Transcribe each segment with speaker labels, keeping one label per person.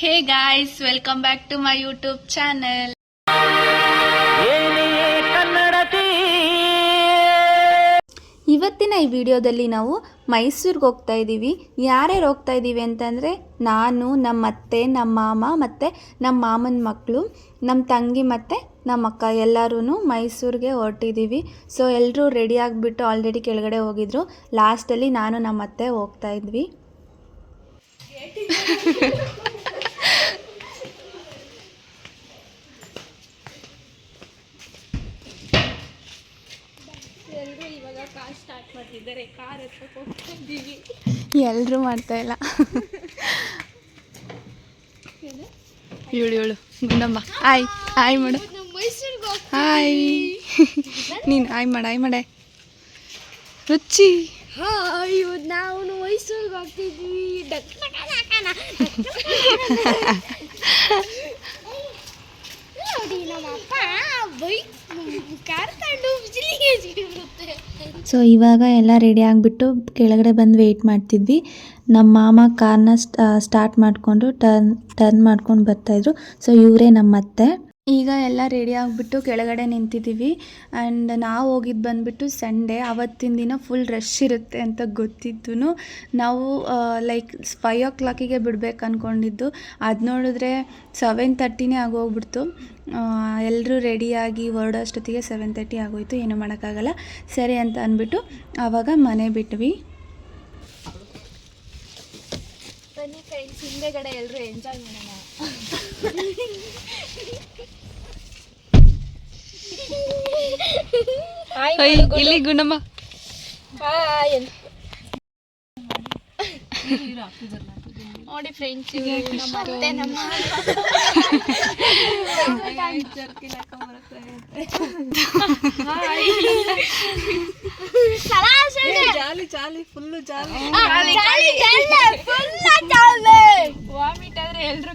Speaker 1: Hey guys, welcome back to my YouTube channel. ಇವತ್ತಿನ ಈ ವಿಡಿಯೋದಲ್ಲಿ ನಾವು ಮೈಸೂರಿಗೆ ಹೋಗ್ತಾ ಇದ್ದೀವಿ. ಯಾರ್ಯಾರು ಹೋಗ್ತಾ ಇದ್ದೀವಿ ಅಂತಂದರೆ, ನಾನು, ನಮ್ಮ ಅತ್ತೆ, ನಮ್ಮ ಮಾಮ ಮತ್ತು ನಮ್ಮ ಮಾಮನ ಮಕ್ಕಳು, ನಮ್ಮ ತಂಗಿ ಮತ್ತು ನಮ್ಮ ಅಕ್ಕ ಎಲ್ಲರೂ ಮೈಸೂರಿಗೆ ಹೊರಟಿದ್ದೀವಿ. ಸೊ ಎಲ್ಲರೂ ರೆಡಿ ಆಗಿಬಿಟ್ಟು ಆಲ್ರೆಡಿ ಕೆಳಗಡೆ ಹೋಗಿದ್ರು. ಲಾಸ್ಟಲ್ಲಿ ನಾನು ನಮ್ಮ ಅತ್ತೆ ಹೋಗ್ತಾ ಇದ್ವಿ. ಎಲ್ಲರೂ ಮಾಡ್ತಾ ಇಲ್ಲ. ಹೇಳು ಗುಂಡಮ್ಮ, ಆಯ್ ಆಯ್ ಮಾಡು, ಹಾಯ್ ನೀನು ಆಯ್ ಮಾಡೆ ರುಚಿ.
Speaker 2: ನಾವು ಮೈಸೂರಿಗೆ ಹೋಗ್ತಿದ್ವಿ.
Speaker 3: ಸೊ ಇವಾಗ ಎಲ್ಲ ರೆಡಿ ಆಗಿಬಿಟ್ಟು ಕೆಳಗಡೆ ಬಂದು ವೆಯ್ಟ್ ಮಾಡ್ತಿದ್ವಿ. ನಮ್ಮ ಮಾಮ ಕಾರ್ನ ಸ್ಟಾರ್ಟ್ ಮಾಡಿಕೊಂಡು ಟರ್ನ್ ಮಾಡ್ಕೊಂಡು ಬರ್ತಾಯಿದ್ರು. ಸೊ ಇವರೇ ನಮ್ಮ ಅತ್ತೆ. ಈಗ ಎಲ್ಲ ರೆಡಿ ಆಗಿಬಿಟ್ಟು ಕೆಳಗಡೆ ನಿಂತಿದ್ದೀವಿ. ಆ್ಯಂಡ್ ನಾವು ಹೋಗಿದ್ದು ಬಂದುಬಿಟ್ಟು ಸಂಡೇ. ಆವತ್ತಿನ ದಿನ ಫುಲ್ ರಶ್ ಇರುತ್ತೆ ಅಂತ ಗೊತ್ತಿದ್ದು ನಾವು ಲೈಕ್ 5 o'clock ಬಿಡಬೇಕು ಅಂದ್ಕೊಂಡಿದ್ದು. ಅದು ನೋಡಿದ್ರೆ 7:30 ಆಗೋಗ್ಬಿಡ್ತು. ಎಲ್ಲರೂ ರೆಡಿಯಾಗಿ ಹೊರಡೋಷ್ಟೊತ್ತಿಗೆ 7:30 ಆಗೋಯ್ತು. ಏನೂ ಮಾಡೋಕ್ಕಾಗಲ್ಲ, ಸರಿ ಅಂತ ಅಂದ್ಬಿಟ್ಟು ಆವಾಗ ಮನೆ ಬಿಟ್ವಿ.
Speaker 2: ಬನ್ನಿ ಫ್ರೆಂಡ್ಸ್, ಹಿಂದೆಗಡೆ ಎಲ್ಲರೂ ಎಂಜಾಯ್ ಮಾಡೋಣ.
Speaker 1: ಇಲ್ಲಿ ಗುಣಮ್ಮ
Speaker 2: ನೋಡಿ ಫ್ರೆಂಡ್ಸ್, ಮತ್ತೆ ನಮ್ಮ
Speaker 1: ಜಾಲಿ ಫುಲ್ಲು ಜಾಲಿ.
Speaker 2: ವಾಮಿಟ್ ಆದ್ರೆ ಎಲ್ರು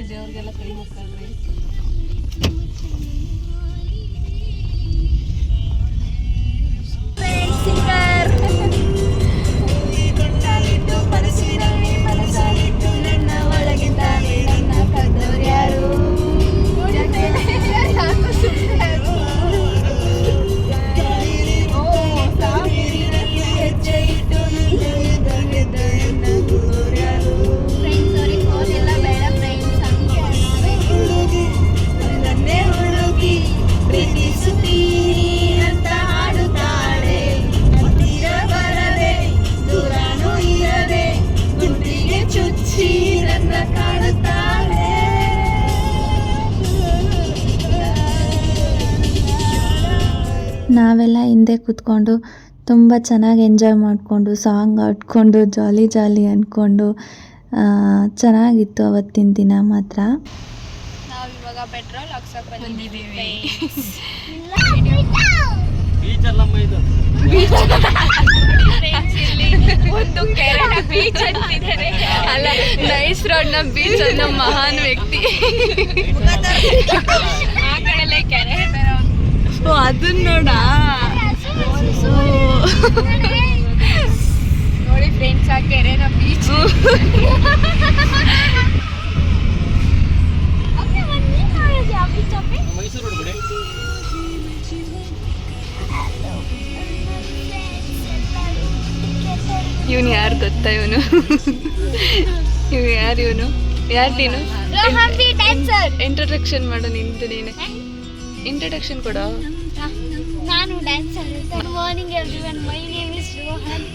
Speaker 1: ದೇವ್ರಿಗೆಲ್ಲ ಕೈ ಮುಕ್ಕಾಡ್ರಿ.
Speaker 3: ನಾವೆಲ್ಲ ಹಿಂದೆ ಕೂತ್ಕೊಂಡು ತುಂಬ ಚೆನ್ನಾಗಿ ಎಂಜಾಯ್ ಮಾಡಿಕೊಂಡು ಸಾಂಗ್ ಆಡ್ಕೊಂಡು ಜಾಲಿ ಅಂದ್ಕೊಂಡು ಚೆನ್ನಾಗಿತ್ತು ಅವತ್ತಿನ ದಿನ ಮಾತ್ರ.
Speaker 2: ನಾವಿವಾಗ ಪೆಟ್ರೋಲ್ ಹಾಕ್ಸಕ್ಕೆ ಬಂದಿದ್ದೀವಿ. ಒಂದು ಕೆರೆನ ಬೀಚ್ ಅಂತಿದ್ದಾರೆ. ಅಲ್ಲ, ನೈಸ್ ರೋಡ್ ನ ಬೀಚ್ ಅನ್ನೋ ಮಹಾನ್ ವ್ಯಕ್ತಿ. ಆ ಕಡೆಲೆ ಕೆರೆ
Speaker 1: ಅದನ್ನ ನೋಡ.
Speaker 2: ನೋಡಿ ಫ್ರೆಂಡ್ಸ್, ಆ ಕೆರೆನ ಬೀಚ್.
Speaker 1: ಇವನು ಯಾರು ಗೊತ್ತಾ? ಇವನು ಯಾರು ನೀನು? ಇಂಟ್ರೊಡಕ್ಷನ್ ಮಾಡು ನಿಂತು. ನೀನು ಇಂಟ್ರೊಡಕ್ಷನ್ ಕೊಡು.
Speaker 2: ನಾನು dancer. Good morning everyone, my name is Rohan.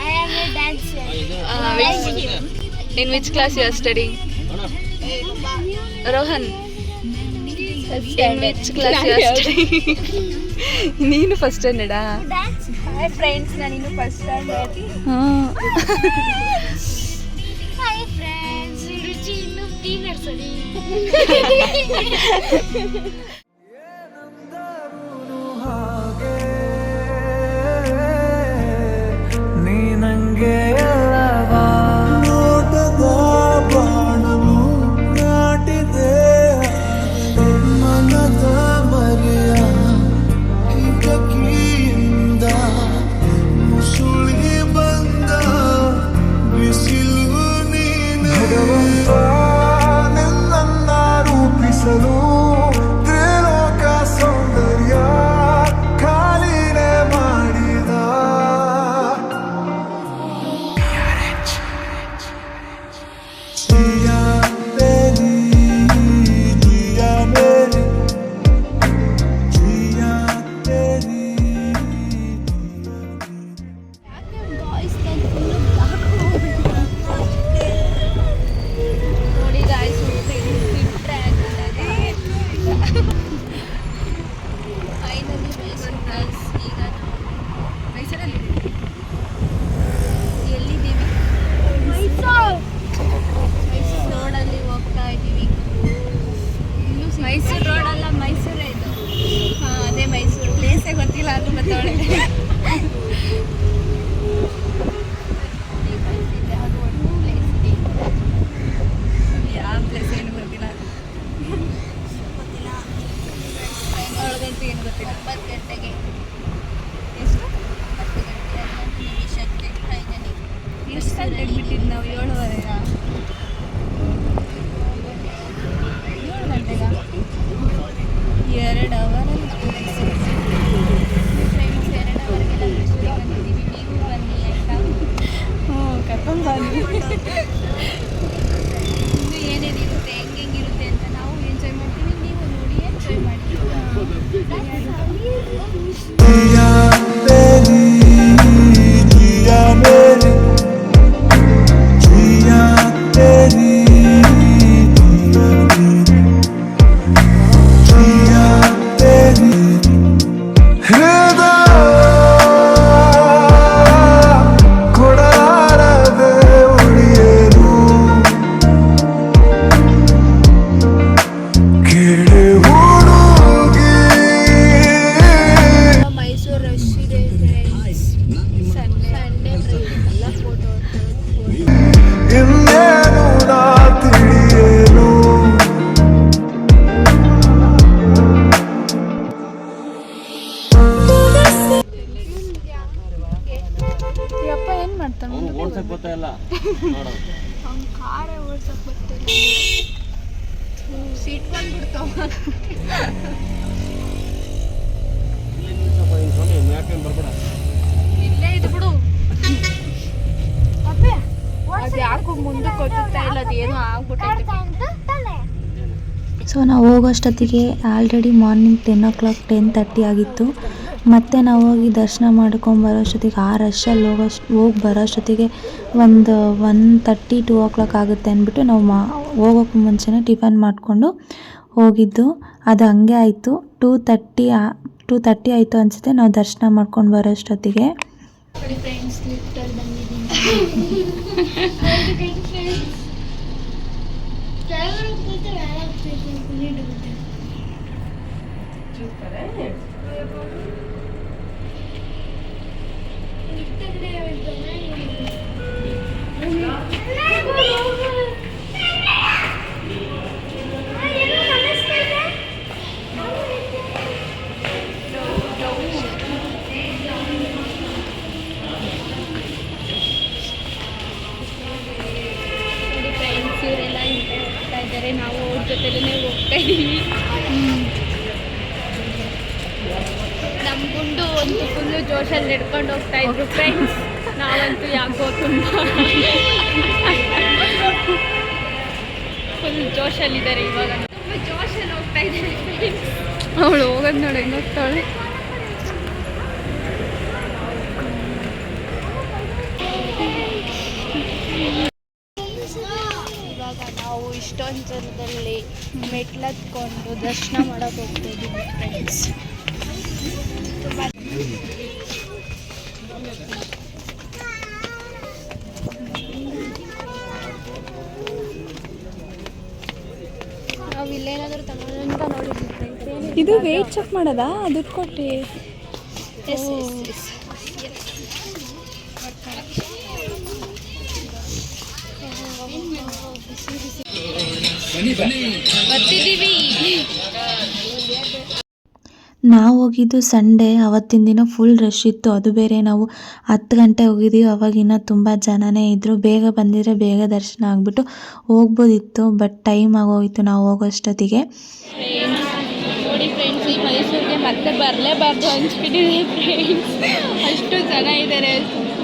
Speaker 2: I am A dancer.
Speaker 1: In which class you are studying? Rohan, in which class you are studying? ನೀನು ಫಸ್ಟ್ ಸ್ಟ್ಯಾಂಡರ್ಡ್?
Speaker 2: ಹಾಯ್ ಫ್ರೆಂಡ್ಸ್, ನಾನು ಇನ್ನು ಫಸ್ಟ್ ಸ್ಟ್ಯಾಂಡರ್ಡ್. ಹಾಯ್ ಫ್ರೆಂಡ್ಸ್, ರುಚಿ ಇನ್ನು tea nursery.
Speaker 1: ಗಂಟೆಗೆ ಬಿಟ್ಟಿದ್ದು ನಾವು 7:30. 7 ಗಂಟೆಗ 2 ಅವರಲ್ಲಿ friends 2 ಅವರಿಗೆಲ್ಲ ಮೈಸೂರಿಗೆ ಬಂದಿದ್ದೀವಿ. ನೀವು ಬನ್ನಿ ಆಯಿತಾ? ಕರ್ಕೊಂಡು ಬನ್ನಿ. ಇನ್ನು ಏನೇನಿರುತ್ತೆ ಹೆಂಗಿರುತ್ತೆ ಅಂತ ನಾವು ಎಂಜಾಯ್ ಮಾಡ್ತೀವಿ, ನೀವು ನೋಡಿ ಎಂಜಾಯ್ ಮಾಡಿ. ಸೀಟ್ ಬಂದ್ಬಿಡ್ತಾವ. ಇಲ್ಲೇ ಇದು ಬಿಡು. ಅದು ಯಾಕೋ ಮುಂದೆ ಕೊಡ್ತಾ ಇಲ್ಲ, ಅದೇನೋ ಆಗ್ಬಿಟ್ಟೈತೆ.
Speaker 3: ಸೊ ನಾವು ಹೋಗೋಷ್ಟೊತ್ತಿಗೆ ಆಲ್ರೆಡಿ ಮಾರ್ನಿಂಗ್ 10:30 ಆಗಿತ್ತು. ಮತ್ತು ನಾವು ಹೋಗಿ ದರ್ಶನ ಮಾಡ್ಕೊಂಬರೋಷ್ಟೊತ್ತಿಗೆ ಆ ರಶಲ್ಲಿ ಹೋಗಿ ಬರೋಷ್ಟೊತ್ತಿಗೆ ಒಂದು 1:30 2 ಆಗುತ್ತೆ ಅಂದ್ಬಿಟ್ಟು ನಾವು ಹೋಗೋಕ್ಕೆ ಮುಂಚೆನೇ ಟಿಫನ್ ಮಾಡಿಕೊಂಡು ಹೋಗಿದ್ದು. ಅದು ಹಂಗೆ ಆಯಿತು. 2:30 ಆಯಿತು ಅನಿಸುತ್ತೆ ನಾವು ದರ್ಶನ ಮಾಡ್ಕೊಂಡು ಬರೋಷ್ಟೊತ್ತಿಗೆ.
Speaker 1: ಫ್ರೆಂಡ್ಸ್ ಲಿಫ್ಟಲ್ಲಿ ಬಂದಿದ್ದೀನಿ. ನಾವು ಅವ್ರ ಜೊತೆಲೇ ಹೋಗ್ತಾ ಇದ್ದೀವಿ. ನಮ್ಮ ಗುಂಡು ಒಂದು ಫುಲ್ಲು ಜೋಶಲ್ಲಿ ನಡ್ಕೊಂಡು ಹೋಗ್ತಾ ಇದ್ರು ಫ್ರೆಂಡ್ಸ್. ನಾವಂತೂ ಯಾಕೋ ತುಂಬ ಫುಲ್ ಜೋಶಲ್ಲಿದ್ದಾರೆ ಇವಾಗ. ತುಂಬ ಜೋಶಲ್ಲಿ ಹೋಗ್ತಾ ಇದ್ದಾರೆ ಫ್ರೆಂಡ್ಸ್. ಅವಳು ಹೋಗೋದು ನೋಡಿ ಹೆಂಗೆ ಹೋಗ್ತಾವಳೆ. ನಾವು ಇಷ್ಟೊಂದು ಜನದಲ್ಲಿ ಮೆಟ್ಲತ್ಕೊಂಡು ದರ್ಶನ ಮಾಡೋಕೆ ಹೋಗ್ತಾ ಇದ್ದೀವಿ ಫ್ರೆಂಡ್ಸ್. ತುಂಬ ನಾವು ಇಲ್ಲೇನಾದರೂ ತಗೊಂಡು ನೋಡಿದ್ವಿ ಫ್ರೆಂಡ್ಸ್. ಇದು ವೆಯ್ಟ್ ಚೆಕ್ ಮಾಡೋದಾ? ದುಡ್ಡು ಕೊಟ್ಟು? Yes yes yes. ಬರ್ತಿದ್ದೀವಿ.
Speaker 3: ನಾವು ಹೋಗಿದ್ದು ಸಂಡೇ, ಅವತ್ತಿನ ದಿನ ಫುಲ್ ರಶ್ ಇತ್ತು. ಅದು ಬೇರೆ ನಾವು 10 ಗಂಟೆ ಹೋಗಿದ್ದೀವಿ, ಅವಾಗಿನ್ನ ತುಂಬ ಜನನೇ ಇದ್ದರು. ಬೇಗ ಬಂದಿದ್ರೆ ಬೇಗ ದರ್ಶನ ಆಗಿಬಿಟ್ಟು ಹೋಗ್ಬೋದಿತ್ತು, ಬಟ್ ಟೈಮ್ ಆಗೋಯಿತು ನಾವು ಹೋಗೋಷ್ಟೊತ್ತಿಗೆ.
Speaker 1: ನೋಡಿ ಫ್ರೆಂಡ್ಸ್, ಈ ಮೈಸೂರಿಗೆ ಮತ್ತೆ ಬರಲೇಬಾರ್ದು ಅನಿಸ್ಬಿಟ್ಟಿದೆ ಫ್ರೆಂಡ್ಸ್. ಅಷ್ಟು ಜನ ಇದ್ದಾರೆ,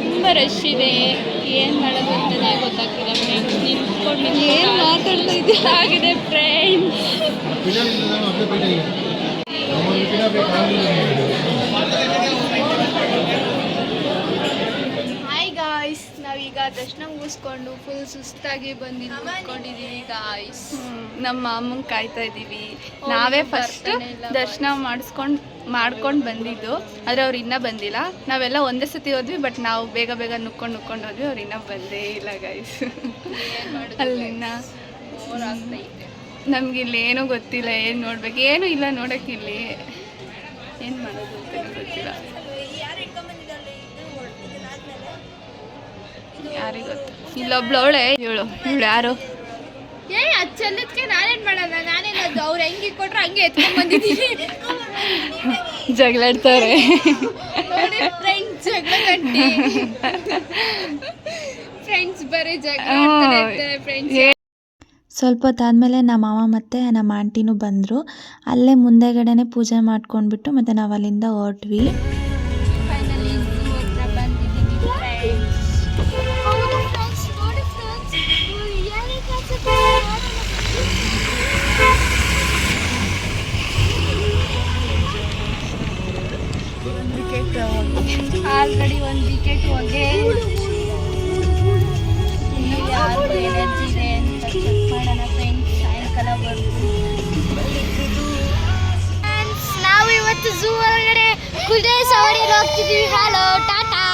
Speaker 1: ತುಂಬ ರಶ್ ಇದೆ. ಏನು ಮಾಡೋದು ಅಂತಲೇ ಗೊತ್ತಾಗ್ತಿಲ್ಲ ಫ್ರೆಂಡ್ಸ್. ನಿಂತ್ಕೊಂಡು ಏನು ಮಾತಾಡ್ತಾ ಇದ್ದಾಗಿದೆ ಫ್ರೆಂಡ್ಸ್. ಹಾಯ್ ಗಾಯ್ಸ್, ನಾವೀಗ ದರ್ಶನ ಮುಗಿಸ್ಕೊಂಡು ಫುಲ್ ಸುಸ್ತಾಗಿ ಬಂದು ನಿಂತ್ಕೊಂಡಿದ್ದೀವಿ ಗಾಯ್ಸ್. ನಮ್ಮ ಅಮ್ಮಂಗೆ ಕಾಯ್ತಾ ಇದ್ದೀವಿ. ನಾವೇ ಫಸ್ಟ್ ದರ್ಶನ ಮಾಡ್ಕೊಂಡು ಬಂದಿದ್ದು, ಆದರೆ ಅವ್ರು ಇನ್ನೂ ಬಂದಿಲ್ಲ. ನಾವೆಲ್ಲ ಒಂದೇ ಸತಿ ಹೋದ್ವಿ, ಬಟ್ ನಾವು ಬೇಗ ಬೇಗ ನುಕ್ಕೊಂಡು ಹೋದ್ವಿ. ಅವ್ರು ಇನ್ನೂ ಬಂದೇ ಇಲ್ಲ ಗಾಯ್ಸ್. ಅಲ್ಲಿನ್ನ ನಮಗಿಲ್ಲಿ ಏನೂ ಗೊತ್ತಿಲ್ಲ, ಏನು ನೋಡ್ಬೇಕು, ಏನೂ ಇಲ್ಲ ನೋಡೋಕ್ಕಿಲ್ಲಿ. ಏನು ಮಾಡೋದು ಅಂತ ಗೊತ್ತಿಲ್ಲ, ಯಾರಿಗೆ ಗೊತ್ತು. ಇಲ್ಲೊಬ್ಳವಳೆ, ಇವಳು ಯಾರು? ಅದು ಚೆಲ್ಲದಕ್ಕೆ ನಾನೇನು ಮಾಡೋಣ? ನಾನೇನದು ಅವ್ರು ಹೆಂಗೆ ಕೊಟ್ರು ಹಂಗೆ ಎತ್ಕೊಂಡು ಬಂದಿದ್ದೀನಿ. ಜಗಳಾಡ್ತಾರೆ ನೋಡಿ ಫ್ರೆಂಡ್ಸ್, ಜಗಳ ಗಂಟಿ ಫ್ರೆಂಡ್ಸ್.
Speaker 3: ಸ್ವಲ್ಪ ಹೊತ್ತಾದಮೇಲೆ ನಮ್ಮ ಮಾವ ಮತ್ತು ನಮ್ಮ ಆಂಟಿನೂ ಬಂದರು. ಅಲ್ಲೇ ಮುಂದೆಗಡೆನೆ ಪೂಜೆ ಮಾಡ್ಕೊಂಡ್ಬಿಟ್ಟು ಮತ್ತು ನಾವು ಅಲ್ಲಿಂದ ಹೊರಟ್ವಿ.
Speaker 2: ಫೈನಲಿ ಝೂ ಹತ್ರ ಬಂದಿದ್ದೀವಿ ಫ್ರೆಂಡ್ಸ್. ಹೌದು ಫ್ರೆಂಡ್ಸ್, ನೋಡಿ ಫ್ರೆಂಡ್ಸ್, ಏನೇ ಕಾಣಿಸುತ್ತೆ ಆಲ್ರೆಡಿ ಒಂದು ವಿಕೆಟ್ ಹೋಗಿ ಇನ್ನು ಯಾರು ಎನರ್ಜಿ ಇದೆ ಅಂತ ಚೆಕ್ ಮಾಡೋಣ ಫ್ರೆಂಡ್ಸ್. ಸಾಯಂಕಾಲ ಫ್ರೆಂಡ್ಸ್, ನಾವು ಇವತ್ತು ಝೂ ಒಳಗಡೆ ಕುದುರೆ ಸವಾರಿಗೆ ಹೋಗ್ತಿದ್ದೀವಿ. ಹಲೋ ಟಾಟಾ.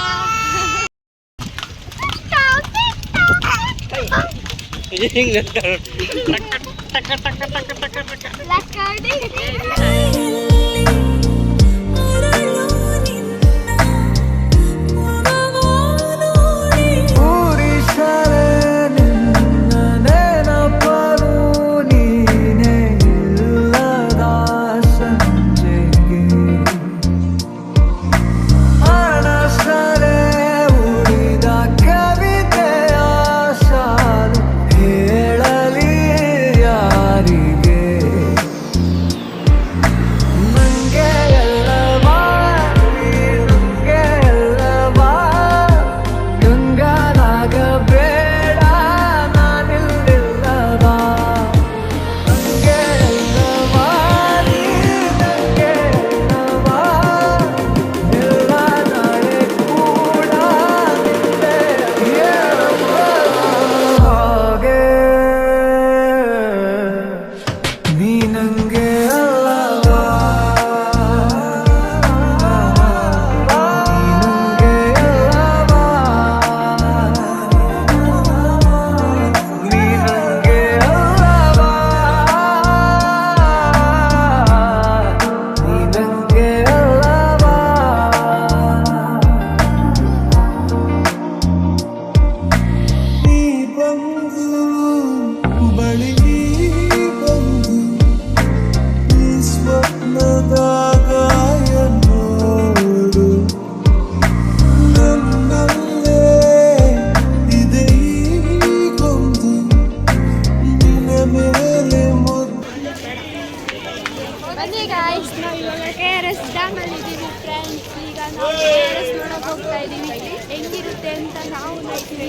Speaker 2: ಬನ್ನಿ ಗಾಯ್ಸ್, ನಾವು ಇವಾಗ KRS ಡ್ಯಾಮ್ ಅಲ್ಲಿ ಇದ್ದೀವಿ ಫ್ರೆಂಡ್ಸ್. ಈಗ ನಾವು KRS ನೋಡಕ್ ಹೋಗ್ತಾ ಇದೀವಿ. ಹೆಂಗಿರುತ್ತೆ ಅಂತ ನಾವು ನೋಡ್ತೀವಿ.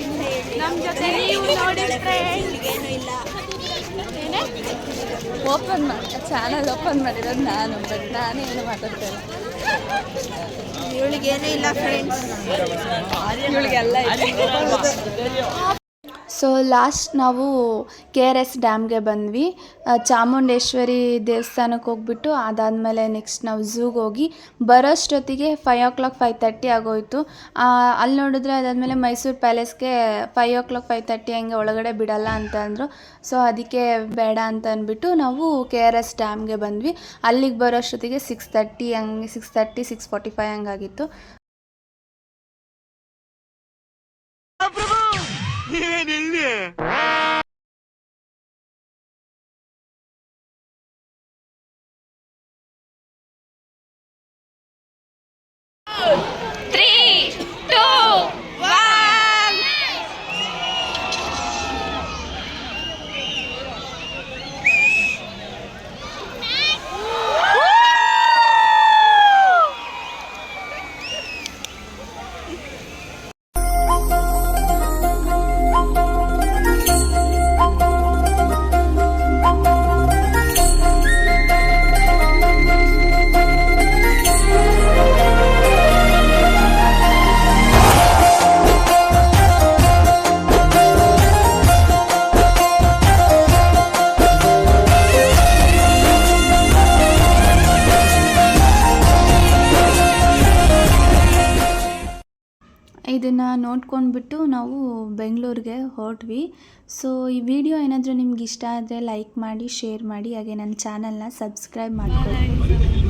Speaker 2: ನಮ್ಮ ಜೊತೆ ನೀವು ನೋಡಿ ಫ್ರೆಂಡ್ಸ್. ಏನು ಇಲ್ಲ,
Speaker 1: ಓಪನ್ ಮಾಡಿ ಚಾನಲ್ ಓಪನ್ ಮಾಡಿರೋದು ನಾನು, ಬಟ್ ನಾನೇ ಏನು ಮಾತಾಡ್ತೇನೆ.
Speaker 4: ಇವಳಿಗೇನೂ ಇಲ್ಲ ಫ್ರೆಂಡ್ಸ್,
Speaker 1: ಇವಳಿಗೆಲ್ಲ ಸೊ ಲಾಸ್ಟ್ ನಾವು KRS ಡ್ಯಾಮ್ಗೆ ಬಂದ್ವಿ. ಚಾಮುಂಡೇಶ್ವರಿ ದೇವಸ್ಥಾನಕ್ಕೆ ಹೋಗ್ಬಿಟ್ಟು ಅದಾದಮೇಲೆ ನೆಕ್ಸ್ಟ್ ನಾವು ಝೂಗೆ ಹೋಗಿ ಬರೋಷ್ಟೊತ್ತಿಗೆ 5 o'clock 5:30 ಆಗೋಯಿತು. ಅಲ್ಲಿ ನೋಡಿದ್ರೆ ಅದಾದಮೇಲೆ ಮೈಸೂರು ಪ್ಯಾಲೇಸ್ಗೆ 5 o'clock 5:30 ಹಂಗೆ ಒಳಗಡೆ ಬಿಡಲ್ಲ ಅಂತ ಅಂದರು. ಸೊ ಅದಕ್ಕೆ ಬೇಡ ಅಂತ ಅಂದ್ಬಿಟ್ಟು ನಾವು KRS ಡ್ಯಾಮ್ಗೆ ಬಂದ್ವಿ. ಅಲ್ಲಿಗೆ ಬರೋಷ್ಟೊತ್ತಿಗೆ 6:30 ಹಂಗೆ 6:30 6:45 ಹಂಗಾಗಿತ್ತು. ಇದನ್ನು ನೋಡ್ಕೊಂಡ್ಬಿಟ್ಟು ನಾವು ಬೆಂಗಳೂರಿಗೆ ಹೊರಟ್ವಿ. ಸೊ ಈ ವಿಡಿಯೋ ಏನಾದರೂ ನಿಮ್ಗೆ ಇಷ್ಟ ಆದರೆ ಲೈಕ್ ಮಾಡಿ, ಶೇರ್ ಮಾಡಿ, ಹಾಗೆ ನನ್ನ ಚಾನಲ್ನ ಸಬ್ಸ್ಕ್ರೈಬ್ ಮಾಡ್ಕೊಳ್ಳಿ.